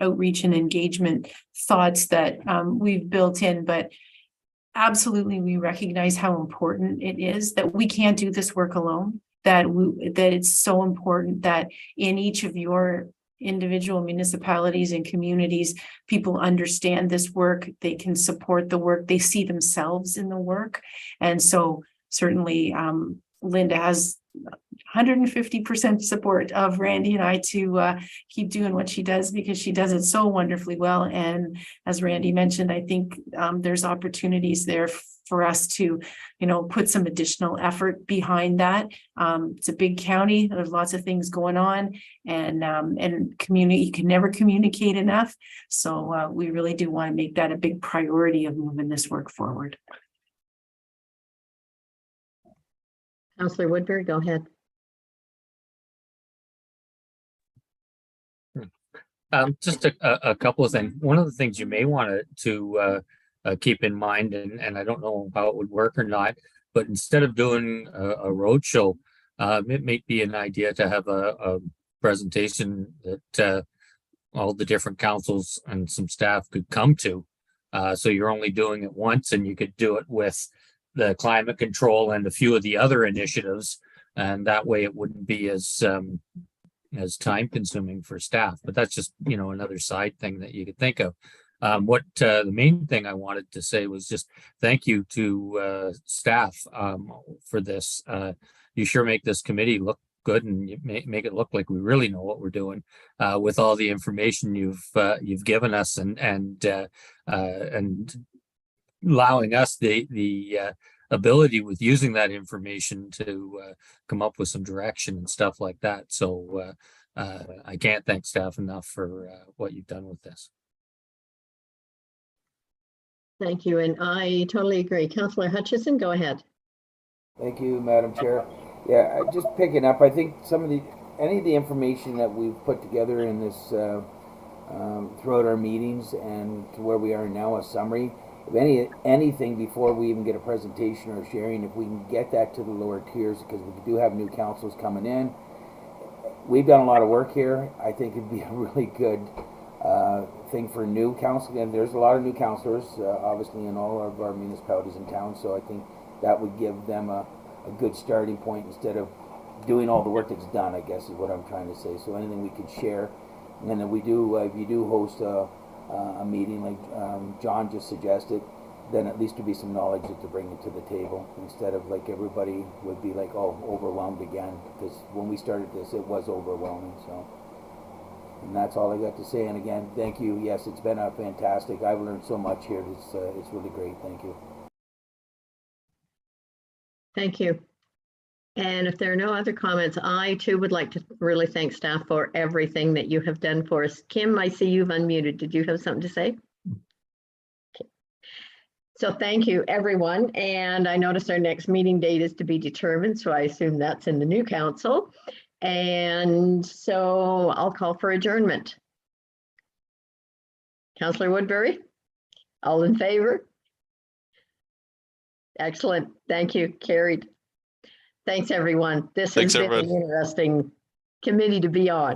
outreach and engagement thoughts that we've built in, but absolutely, we recognize how important it is that we can't do this work alone, that it's so important that in each of your individual municipalities and communities, people understand this work, they can support the work, they see themselves in the work. And so certainly Linda has 150% support of Randy and I to keep doing what she does, because she does it so wonderfully well. And as Randy mentioned, I think there's opportunities there for us to, put some additional effort behind that. It's a big county. There's lots of things going on, and community, you can never communicate enough. So we really do want to make that a big priority of moving this work forward. Councillor Woodbury, go ahead. Just a couple of things. One of the things you may want to keep in mind, and I don't know how it would work or not, but instead of doing a roadshow, it may be an idea to have a presentation that all the different councils and some staff could come to. So you're only doing it once, and you could do it with the climate control and a few of the other initiatives, and that way it wouldn't be as time consuming for staff. But that's just another side thing that you could think of. What the main thing I wanted to say was just thank you to staff for this. You sure make this committee look good, and you make it look like we really know what we're doing with all the information you've given us, and allowing us the ability with using that information to come up with some direction and stuff like that. So I can't thank staff enough for what you've done with this. Thank you, and I totally agree. Councillor Hutchison, go ahead. Thank you, Madam Chair. Yeah, just picking up, I think any of the information that we've put together in this throughout our meetings and to where we are now, a summary, if anything before we even get a presentation or sharing, if we can get that to the lower tiers, because we do have new councils coming in. We've done a lot of work here. I think it'd be a really good thing for new council, and there's a lot of new councillors obviously in all of our municipalities in town, so I think that would give them a good starting point instead of doing all the work that's done, I guess is what I'm trying to say. So anything we could share, and then we do if you do host a a meeting like John just suggested, then at least there'd be some knowledge to bring it to the table instead of like everybody would be like, oh, overwhelmed again. Because when we started this, it was overwhelming. So, and that's all I got to say. And again, thank you. Yes, it's been a fantastic. I've learned so much here. It's really great. Thank you. Thank you. And if there are no other comments, I too would like to really thank staff for everything that you have done for us. Kim, I see you've unmuted. Did you have something to say? Okay. So thank you, everyone. And I notice our next meeting date is to be determined, so I assume that's in the new council. And so I'll call for adjournment. Councillor Woodbury, all in favor? Excellent. Thank you. Carried. Thanks, everyone. This has Thanks, been everyone. an interesting committee to be on.